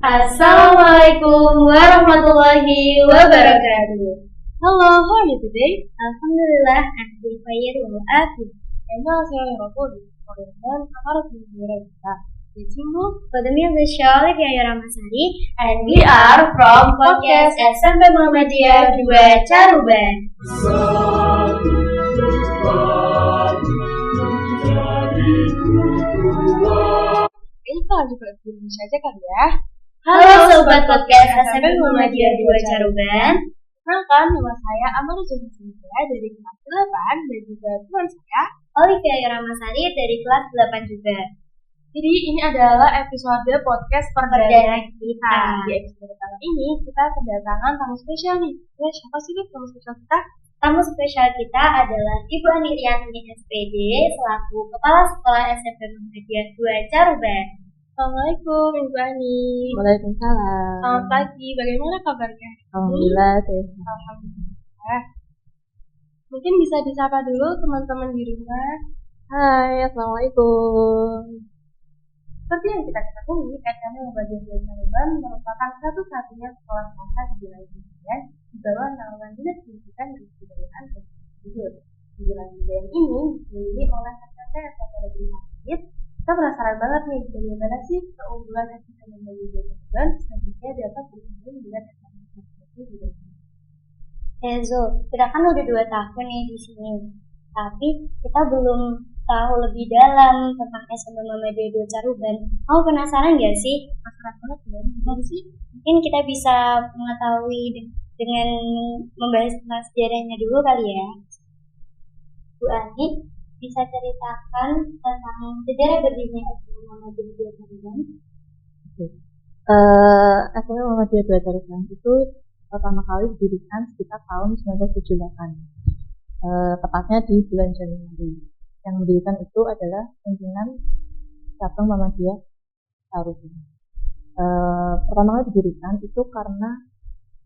Assalamualaikum warahmatullahi wabarakatuh. Hello, how are you today? Alhamdulillah, I'm doing fine walafiat. 안녕하세요, 여러분. 오늘은 아마르트 노래입니다. Let's move. For the music show, Olivia Ramasari, and we are from podcast SMP Muhammadiyah 2 Caruban. Kita lanjut ke Indonesia aja kali ya. Halo Sobat Podcast SMP Muhammadiyah 2 Caruban. Kenalkan, nama saya Amartu Sintia dari kelas 8 dan juga teman saya Olivia Ramasari dari kelas 8 juga. Jadi ini adalah episode podcast perdana kita. Di episode kali ini kita kedatangan tamu spesial nih. Ya, siapa sih tamu spesial kita? Tamu spesial kita adalah Ibu Aniryani SPD selaku Kepala Sekolah SMP Muhammadiyah 2 Caruban. Assalamualaikum Ibu Ani. Waalaikumsalam. Selamat pagi, bagaimana kabarnya? Alhamdulillah. Alhamdulillah. Mungkin bisa disapa dulu teman-teman di rumah. Hai, assalamualaikum. Seperti yang kita ketahui, SMP Muhammadiyah 2 Caruban merupakan satu-satunya sekolah swasta di wilayah Indonesia di bawah naungan Dinas Pendidikan dan Kebudayaan dan Kebudayaan. Di wilayah ini dipilih oleh SMP Negeri Masjid. Kita penasaran banget nih, bagaimana sih keunggulan SMP Muhammadiyah 2 Caruban selanjutnya dapat bersaing dengan SMP Negeri di Enzo, kita kan udah 2 tahun nih di sini, tapi kita belum tahu lebih dalam tentang SMP Muhammadiyah 2 Caruban. Kamu penasaran gak sih? Penasaran banget ya, gimana sih? Mungkin kita bisa mengetahui dengan membahas tentang sejarahnya dulu kali ya. Bu Ani, bisa ceritakan tentang sejarah berdirinya SMP Muhammadiyah 2 Caruban? SMP Muhammadiyah 2 Caruban itu pertama kali didirikan sekitar tahun 1978, tepatnya di bulan Januari. Yang mendirikan itu adalah pimpinan cabang Muhammadiyah Caruban. Pertama kali didirikan itu karena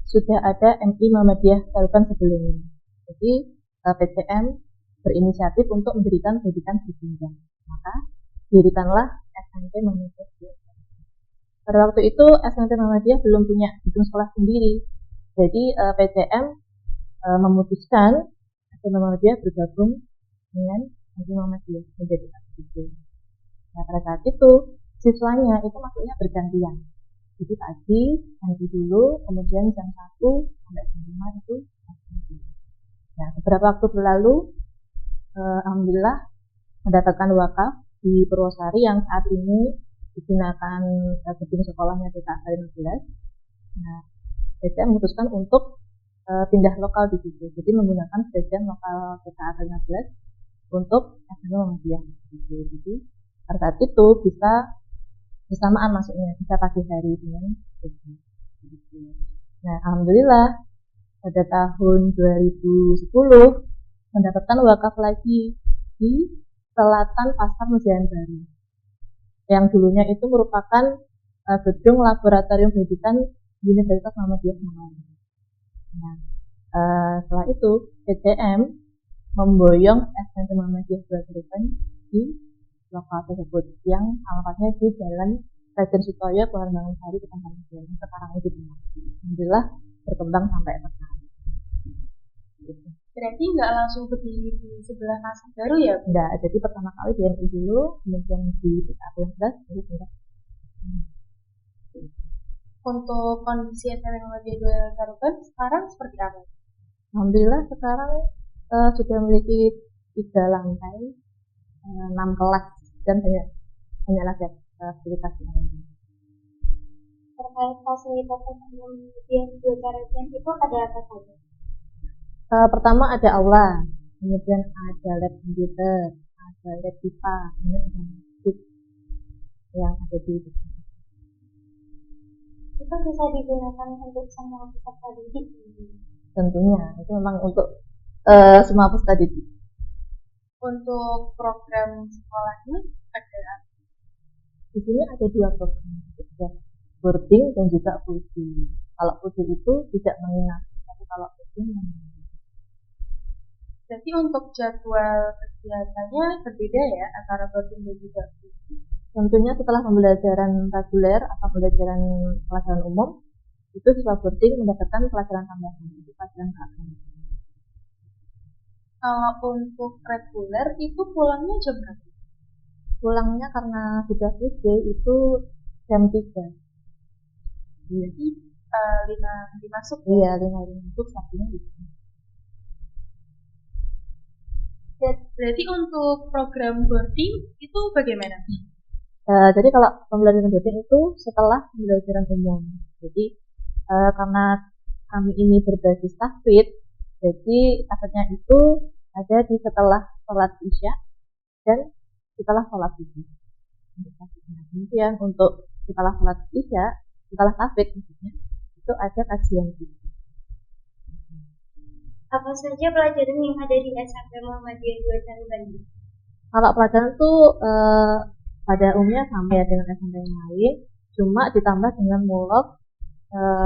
sudah ada MI Muhammadiyah Caruban sebelumnya. Jadi PCM berinisiatif untuk mendirikan pendidikan berjenjang. Maka didirikanlah SMP Muhammadiyah 2 Caruban. Pada waktu itu SMP Muhammadiyah belum punya gedung sekolah sendiri. Jadi PCM memutuskan SMP Muhammadiyah bergabung dengan MI Muhammadiyah menjadi satu. Nah, pada saat itu siswanya itu masuknya bergantian. Jadi pagi MI dulu, kemudian jam 1 sampai jam 5 itu MI. Nah, beberapa waktu berlalu, alhamdulillah mendapatkan wakaf di Purwosari yang saat ini digunakan gedung sekolahnya TKA 15. Nah, PCM memutuskan untuk pindah lokal di situ. Jadi menggunakan stadion lokal TKA 15 untuk SMP Muhammadiyah. Jadi pada saat itu bisa bersamaan masuknya, bisa pagi hari dengan PCM. Nah, alhamdulillah pada tahun 2010 mendapatkan wakaf lagi di Selatan Pasar Mejayan Baru. Yang dulunya itu merupakan gedung laboratorium pendidikan Universitas Muhammadiyah Semarang. Nah, setelah itu PCM memboyong SMP Muhammadiyah 2 Caruban di lokal tersebut yang alamatnya di Jalan Raden Sutoyo, Kelurahan Bangunsari, Kecamatan Medan. Sekarang itu alhamdulillah berkembang sampai sekarang. Berarti nggak langsung berdiri di sebelah Pasar Baru ya? Enggak, jadi pertama kali di MI dulu, kemudian di TKA 15, jadi pindah. Untuk kondisi SMP Muhammadiyah 2 Caruban sekarang seperti apa? Alhamdulillah sekarang sudah memiliki 3 lantai, 6 kelas dan banyak lagi fasilitas lain. Terkait fasilitas SMP Muhammadiyah 2 Caruban itu ada apa saja? Pertama ada aula, kemudian ada lab komputer, ada lab IPA, kemudian ada masjid yang ada di sini. Itu bisa digunakan untuk semua peserta didik. Tentunya itu memang untuk semua peserta didik. Untuk program sekolahnya ada Di sini ada 2 program, ada boarding dan juga full day. Kalau full day itu tidak menginap, tapi kalau boarding menginap. Berarti untuk jadwal kegiatannya berbeda ya antara boarding dan juga full day. Tentunya setelah pembelajaran reguler atau pembelajaran pelajaran umum, itu siswa boarding mendapatkan pelajaran tambahan, itu pelajaran keagamaan. Kalau untuk reguler itu pulangnya jam berapa? Pulangnya karena sudah full day itu jam 3. Jadi 5 hari masuk ya? Iya, 5 hari masuk, Sabtunya gitu. Berarti untuk program boarding itu bagaimana? Jadi kalau pembelajaran boarding itu setelah pembelajaran umum. Jadi karena kami ini berbasis tahfidz, jadi tahfidznya itu ada di setelah sholat isya dan setelah sholat subuh. Kemudian untuk setelah sholat isya, setelah tahfidz maksudnya, itu ada kajian gitu. Apa saja pelajaran yang ada di SMP Muhammadiyah 2 Caruban? Kalau pelajaran itu pada umumnya sama ya dengan SMP yang lain, cuma ditambah dengan mulok,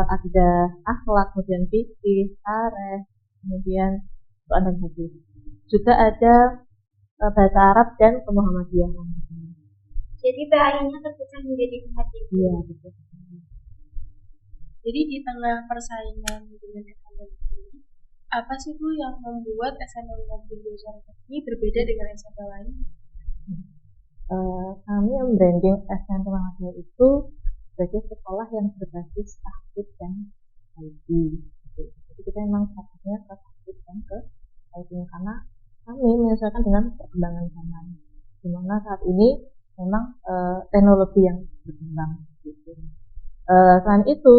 ada akhlak, kemudian fikih, tarikh, kemudian Quran dan hadis. Juga ada bahasa Arab dan kemuhammadiyahan. Jadi PAI-nya terpisah menjadi 4 itu. Iya, betul. Jadi di tengah persaingan dengan SMP ini, apa sih Bu yang membuat SMP Muhammadiyah ini berbeda dengan SMP lain? Kami membranding SMP Muhammadiyah itu sebagai sekolah yang berbasis tahfidz dan IT. Jadi kita memang fokusnya ke tahfidz dan ke IT karena kami menyesuaikan dengan perkembangan zaman. Di mana saat ini memang teknologi yang berkembang. Gitu. Selain itu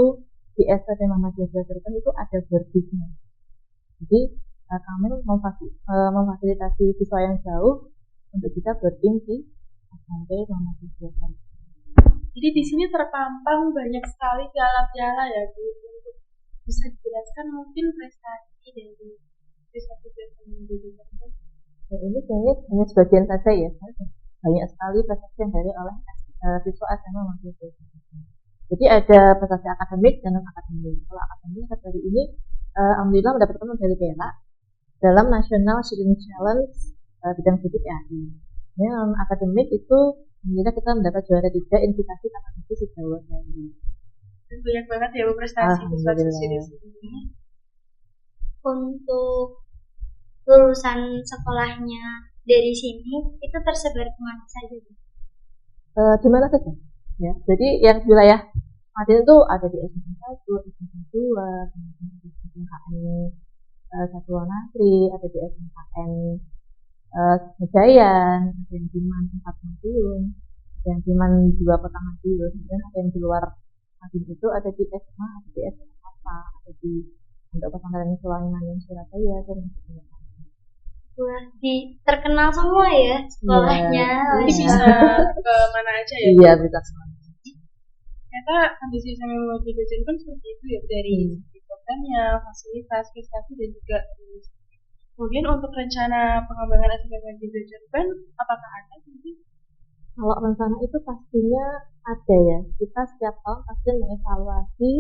di SMP Muhammadiyah Caruban itu ada boardingnya. Jadi kami memfasilitasi siswa yang jauh untuk bisa boarding di SMP Muhammadiyah Caruban. Jadi di sini terpampang banyak sekali piala-piala ya Bu. Untuk bisa dijelaskan mungkin prestasi dari siswa-siswa Muhammadiyah Caruban. Ini kayaknya hanya sebagian saja ya. Banyak sekali prestasi yang dari oleh siswa SMA Muhammadiyah Caruban. Jadi ada prestasi akademik dan non akademik. Kalau akademik hari ini alhamdulillah mendapatkan medali perak dalam National Student Challenge bidang fisik PAI. Non akademik itu alhamdulillah kita mendapat juara 3 invitasi akademik se-Jawa Bali. Banyak banget ya Bu prestasi siswa-siswi di sini. Untuk lulusan sekolahnya dari sini itu tersebar kemana saja? Di mana saja? Ya, jadi yang wilayah Madiun itu ada di SMP 1, SMP 2, kemudian di SMKN Satuan Nasri, ada di SMKN Mejayan, ada yang di Tempat Madiun, ada yang di 2 Kota Madiun, dan ada yang di luar Madiun itu ada di SMA, ada di SMA apa, ada di Pondok Pesantren Sulaiman yang Surabaya dan sebagainya. Wah, terkenal semua ya sekolahnya. Jadi bisa ke mana aja ya? Iya, bisa semua. Ternyata kondisi SMP Muhammadiyah Caruban seperti itu ya, dari programnya, fasilitas, prestasi dan juga kemudian untuk rencana pengembangan SMP Muhammadiyah Caruban apakah ada mungkin? Kalau rencana itu pastinya ada ya. Kita setiap tahun pasti mengevaluasi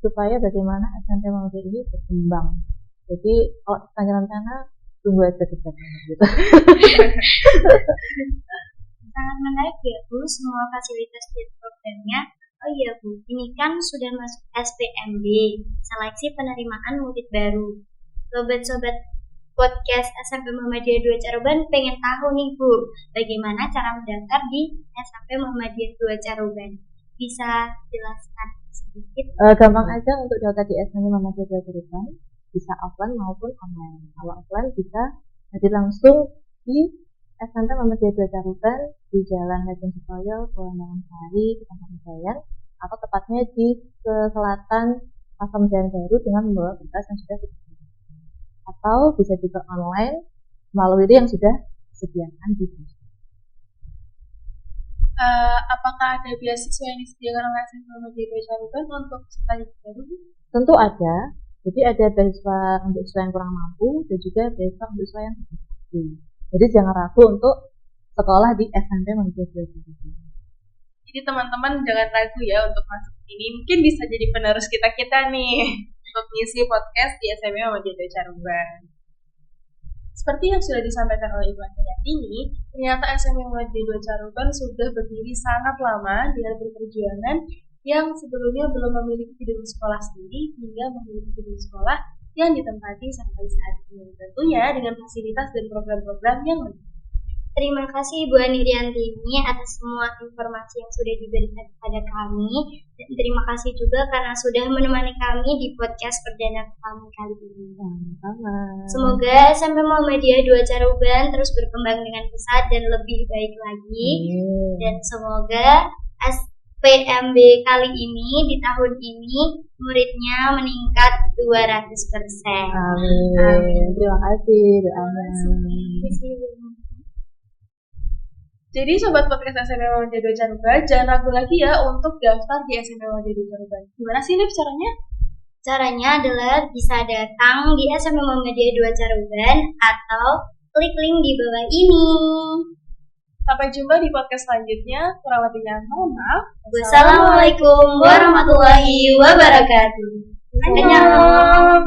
supaya bagaimana SMP Muhammadiyah ini berkembang. Jadi kalau tanya rencana tunggu aja kita gitu. Sangat menarik ya Bu, semua fasilitas di programnya. Oh iya Bu, ini kan sudah masuk SPMB, seleksi penerimaan murid baru. Sobat-sobat podcast SMP Muhammadiyah 2 Caruban pengen tahu nih Bu, bagaimana cara mendaftar di SMP Muhammadiyah 2 Caruban? Bisa jelaskan sedikit? Gampang aja untuk daftar di SMP Muhammadiyah 2 Caruban, bisa offline maupun online. Kalau offline bisa hadir langsung di SMP Muhammadiyah 2 Caruban di Jalan Lejen Sutoyo, Kewenangan Sari, Kecamatan Mejayan, atau tepatnya di selatan Pasar Mejayan Baru dengan membawa berkas yang sudah disediakan. Atau bisa juga online melalui yang sudah disediakan di sini. Apakah ada beasiswa yang disediakan oleh SMP Muhammadiyah 2 Caruban untuk peserta didik baru? Tentu ada. Jadi ada beasiswa untuk siswa yang kurang mampu dan juga beasiswa untuk siswa yang tidak mampu. Jadi jangan ragu untuk sekolah di SMP Muhammadiyah 2 Caruban. Jadi teman-teman jangan ragu ya untuk masuk ini. Mungkin bisa jadi penerus kita nih untuk ngisi podcast di SMP Muhammadiyah 2 Caruban. Seperti yang sudah disampaikan oleh Ibu Andrianti ini, ternyata SMA Muhammadiyah 2 Caruban sudah berdiri sangat lama dengan perjuangan yang sebelumnya belum memiliki gedung sekolah sendiri hingga memiliki gedung sekolah yang ditempati sampai saat ini. Tentunya dengan fasilitas dan program-program yang mendukung. Terima kasih Ibu Andrianti atas semua informasi yang sudah diberikan kepada kami, dan terima kasih juga karena sudah menemani kami di podcast perdana kami kali ini. Semoga SMP Muhammadiyah 2 Caruban terus berkembang dengan pesat dan lebih baik lagi. Dan semoga SPMB kali ini di tahun ini muridnya meningkat 200%. Amin. Terima kasih doanya. Jadi Sobat Podcast SMP Muhammadiyah 2 Caruban, jangan ragu lagi ya untuk daftar di SMP Muhammadiyah 2 Caruban. Gimana sih Nif caranya? Caranya adalah bisa datang di SMP Muhammadiyah 2 Caruban atau klik link di bawah ini. Sampai jumpa di podcast selanjutnya. Kurang lebihnya mohon maaf. Wassalamualaikum warahmatullahi wabarakatuh. Annyeong.